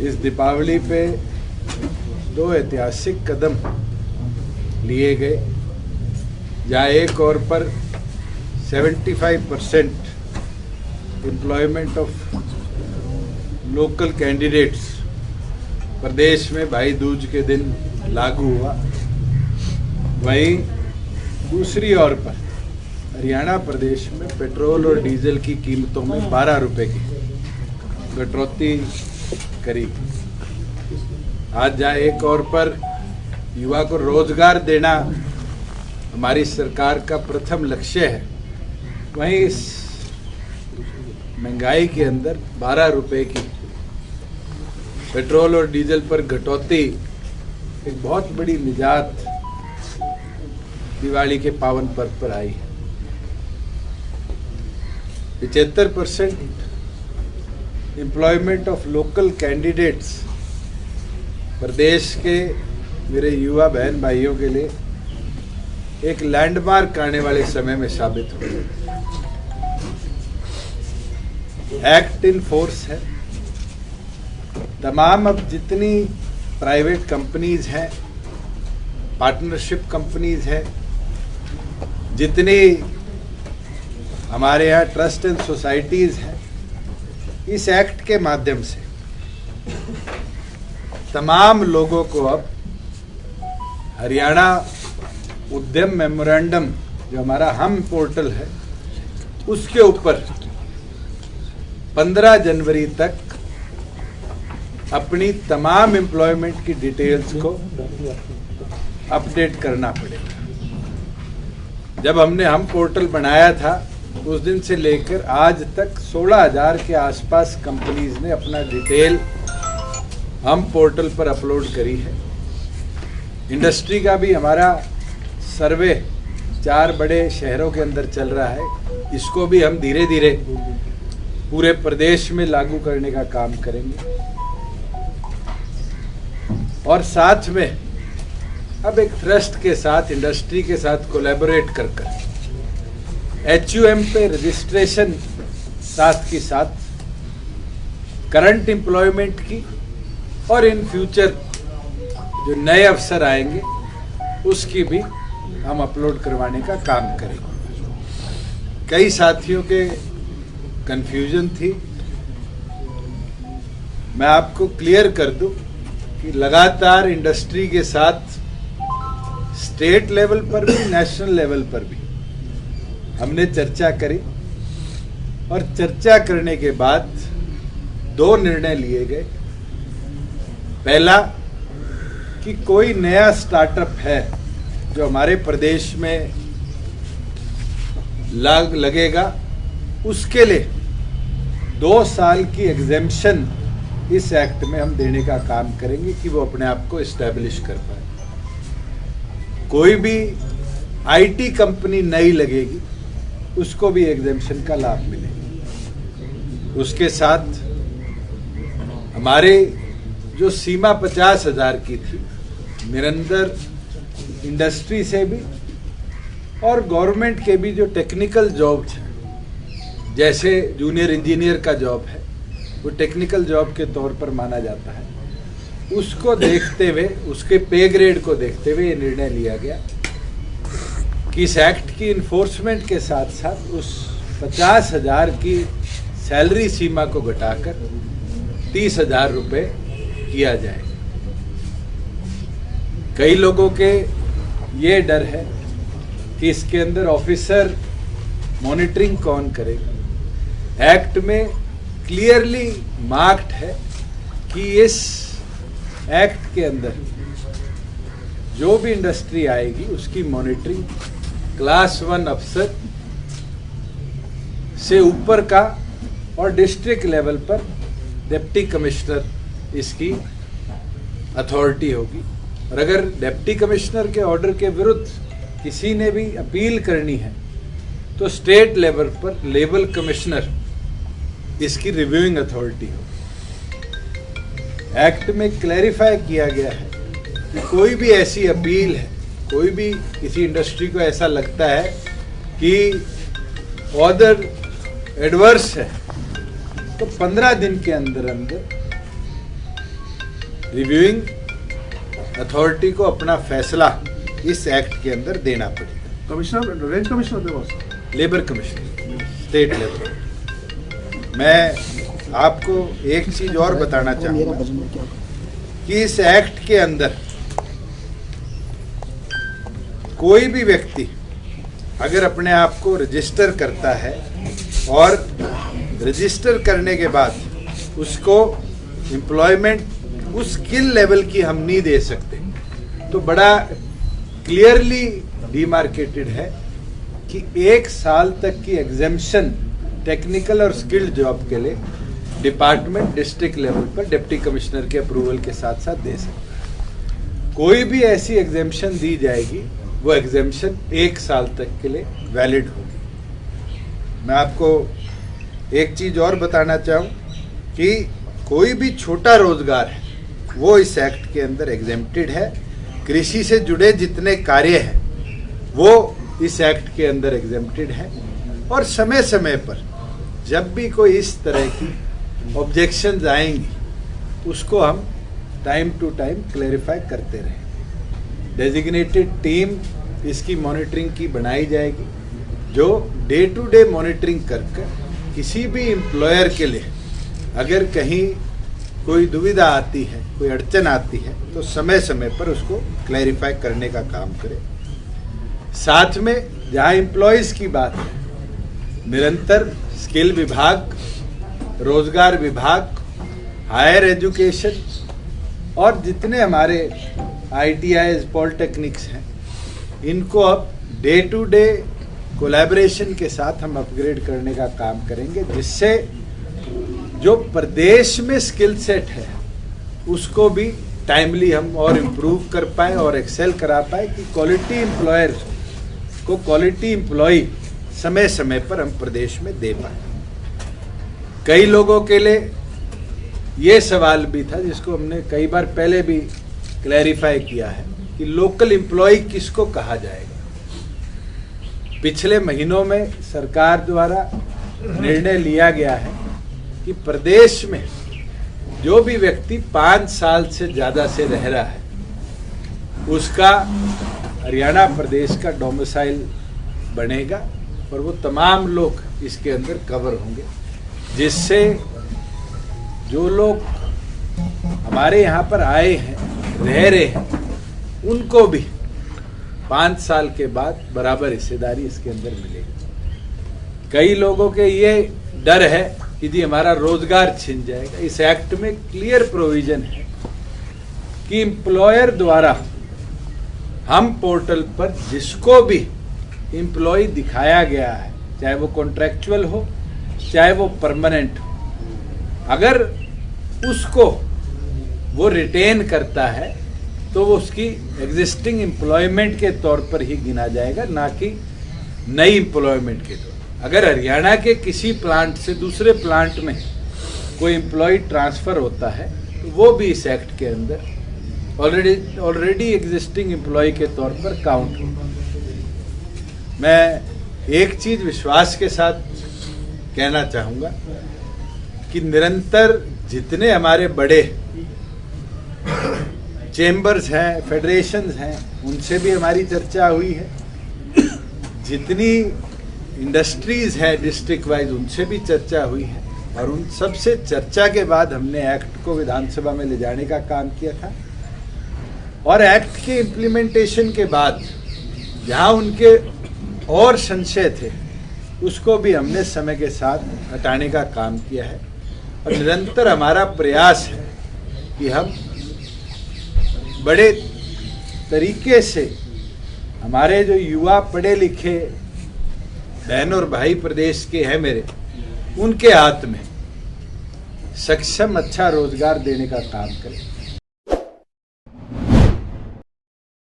इस दीपावली पे दो ऐतिहासिक कदम लिए गए, जहाँ एक और पर 75% एम्प्लॉयमेंट ऑफ लोकल कैंडिडेट्स प्रदेश में भाई दूज के दिन लागू हुआ, वहीं दूसरी ओर पर हरियाणा प्रदेश में पेट्रोल और डीजल की कीमतों में 12 रुपए की कटौती करी। आज जहाँ एक और पर युवा को रोजगार देना हमारी सरकार का प्रथम लक्ष्य है, वहीं इस महंगाई के अंदर 12 रुपए की पेट्रोल और डीजल पर कटौती एक बहुत बड़ी निजात दिवाली के पावन पर्व पर आई है। 75% एम्प्लॉयमेंट ऑफ लोकल कैंडिडेट्स प्रदेश के मेरे युवा बहन भाइयों के लिए एक लैंडमार्क आने वाले समय में साबित हो। एक्ट इन फोर्स है। तमाम अब जितनी प्राइवेट कंपनीज हैं, पार्टनरशिप कंपनीज हैं, जितनी हमारे यहाँ ट्रस्ट एंड सोसाइटीज हैं, इस एक्ट के माध्यम से तमाम लोगों को अब हरियाणा उद्यम मेमोरेंडम जो हमारा हम पोर्टल है उसके ऊपर 15 जनवरी तक अपनी तमाम एम्प्लॉयमेंट की डिटेल्स को अपडेट करना पड़ेगा। जब हमने हम पोर्टल बनाया था उस दिन से लेकर आज तक 16,000 के आसपास कंपनीज ने अपना डिटेल हम पोर्टल पर अपलोड करी है। इंडस्ट्री का भी हमारा सर्वे 4 बड़े शहरों के अंदर चल रहा है, इसको भी हम धीरे धीरे पूरे प्रदेश में लागू करने का काम करेंगे। और साथ में अब एक ट्रस्ट के साथ, इंडस्ट्री के साथ कोलैबोरेट कर HUM पे रजिस्ट्रेशन साथ की साथ करंट एम्प्लॉयमेंट की और इन फ्यूचर जो नए अवसर आएंगे उसकी भी हम अपलोड करवाने का काम करेंगे। कई साथियों के कंफ्यूजन थी, मैं आपको क्लियर कर दूं कि लगातार इंडस्ट्री के साथ स्टेट लेवल पर भी, नेशनल लेवल पर भी हमने चर्चा करी और चर्चा करने के बाद 2 निर्णय लिए गए। पहला कि कोई नया स्टार्टअप है जो हमारे प्रदेश में लगेगा, उसके लिए 2 साल की एग्जेम्पशन इस एक्ट में हम देने का काम करेंगे कि वो अपने आप को एस्टैब्लिश कर पाए। कोई भी IT कंपनी नई लगेगी उसको भी एग्जेम्पशन का लाभ मिलेगा। उसके साथ हमारे जो सीमा 50,000 की थी, निरंतर इंडस्ट्री से भी और गवर्नमेंट के भी जो टेक्निकल जॉब्स हैं, जैसे जूनियर इंजीनियर का जॉब है, वो टेक्निकल जॉब के तौर पर माना जाता है, उसको देखते हुए, उसके पे ग्रेड को देखते हुए ये निर्णय लिया गया कि इस एक्ट की इन्फोर्समेंट के साथ साथ उस 50,000 की सैलरी सीमा को घटाकर 30,000 रुपये किया जाए। कई लोगों के ये डर है कि इसके अंदर ऑफिसर मॉनिटरिंग कौन करेगा। एक्ट में क्लियरली मार्क्ड है कि इस एक्ट के अंदर जो भी इंडस्ट्री आएगी उसकी मॉनिटरिंग क्लास 1 अफसर से ऊपर का और डिस्ट्रिक्ट लेवल पर डिप्टी कमिश्नर इसकी अथॉरिटी होगी। और अगर डिप्टी कमिश्नर के ऑर्डर के विरुद्ध किसी ने भी अपील करनी है तो स्टेट लेवल पर लेवल कमिश्नर इसकी रिव्यूइंग अथॉरिटी होगी। एक्ट में क्लैरिफाई किया गया है कि कोई भी ऐसी अपील है, कोई भी किसी इंडस्ट्री को ऐसा लगता है कि ऑर्डर एडवर्स है, तो 15 दिन के अंदर अंदर रिव्यूइंग अथॉरिटी को अपना फैसला इस एक्ट के अंदर देना पड़ेगा। कमिश्नर, रेंज कमिश्नर थे boss, labour commissioner, state labour. मैं आपको एक चीज और बताना चाहूंगा कि इस एक्ट के अंदर कोई भी व्यक्ति अगर अपने आप को रजिस्टर करता है और रजिस्टर करने के बाद उसको एम्प्लॉयमेंट उस स्किल लेवल की हम नहीं दे सकते, तो बड़ा क्लियरली डिमार्केटेड है कि 1 साल तक की एग्जेम्पशन टेक्निकल और स्किल्ड जॉब के लिए डिपार्टमेंट डिस्ट्रिक्ट लेवल पर डिप्टी कमिश्नर के अप्रूवल के साथ साथ दे सकता है। कोई भी ऐसी एग्जेम्पशन दी जाएगी वो एग्जेम्पशन 1 साल तक के लिए वैलिड होगी। मैं आपको एक चीज और बताना चाहूँ कि कोई भी छोटा रोजगार है वो इस एक्ट के अंदर एग्जेम्प्टेड है। कृषि से जुड़े जितने कार्य हैं वो इस एक्ट के अंदर एग्जेम्प्टेड है। और समय समय पर जब भी कोई इस तरह की ऑब्जेक्शंस आएंगी उसको हम टाइम टू टाइम क्लैरिफाई करते रहें। डेजिग्नेटेड टीम इसकी मॉनिटरिंग की बनाई जाएगी, जो डे टू डे मॉनिटरिंग कर किसी भी एम्प्लॉयर के लिए अगर कहीं कोई दुविधा आती है, कोई अड़चन आती है, तो समय समय पर उसको क्लैरिफाई करने का काम करे। साथ में जहाँ एम्प्लॉयज़ की बात है, निरंतर स्किल विभाग, रोजगार विभाग, हायर एजुकेशन और जितने हमारे ITIs, पॉलिटेक्निक्स हैं, इनको अब डे टू डे कोलैबोरेशन के साथ हम अपग्रेड करने का काम करेंगे, जिससे जो प्रदेश में स्किल सेट है उसको भी टाइमली हम और इम्प्रूव कर पाए और एक्सेल करा पाए कि क्वालिटी एम्प्लॉयर को क्वालिटी एम्प्लॉय समय समय पर हम प्रदेश में दे पाए। कई लोगों के लिए ये सवाल भी था जिसको हमने कई बार पहले भी क्लैरिफाई किया है कि लोकल एम्प्लॉय किसको कहा जाएगा। पिछले महीनों में सरकार द्वारा निर्णय लिया गया है कि प्रदेश में जो भी व्यक्ति 5 साल से ज्यादा से रह रहा है उसका हरियाणा प्रदेश का डोमिसाइल बनेगा और वो तमाम लोग इसके अंदर कवर होंगे, जिससे जो लोग हमारे यहाँ पर आए हैं, रह रहे हैं, उनको भी 5 साल के बाद बराबर हिस्सेदारी इसके अंदर मिलेगी। कई लोगों के ये डर है कि जी हमारा रोजगार छिन जाएगा। इस एक्ट में क्लियर प्रोविजन है कि एम्प्लॉयर द्वारा हम पोर्टल पर जिसको भी एम्प्लॉय दिखाया गया है, चाहे वो कॉन्ट्रैक्चुअल हो चाहे वो परमानेंट हो, अगर उसको वो रिटेन करता है तो वो उसकी एग्जिस्टिंग एम्प्लॉयमेंट के तौर पर ही गिना जाएगा, ना कि नई एम्प्लॉयमेंट के तौर पर। अगर हरियाणा के किसी प्लांट से दूसरे प्लांट में कोई एम्प्लॉय ट्रांसफर होता है तो वो भी इस एक्ट के अंदर ऑलरेडी एग्जिस्टिंग एम्प्लॉय के तौर पर काउंट होगा। मैं एक चीज विश्वास के साथ कहना चाहूँगा कि निरंतर जितने हमारे बड़े चेंबर्स हैं, फेडरेशंस हैं, उनसे भी हमारी चर्चा हुई है। जितनी इंडस्ट्रीज है डिस्ट्रिक्ट वाइज उनसे भी चर्चा हुई है और उन सब से चर्चा के बाद हमने एक्ट को विधानसभा में ले जाने का काम किया था। और एक्ट के इम्प्लीमेंटेशन के बाद जहाँ उनके और संशय थे उसको भी हमने समय के साथ हटाने का काम किया है। और निरंतर हमारा प्रयास है कि हम बड़े तरीके से हमारे जो युवा पढ़े लिखे बहन और भाई प्रदेश के हैं मेरे, उनके हाथ में सक्षम अच्छा रोजगार देने का काम करें।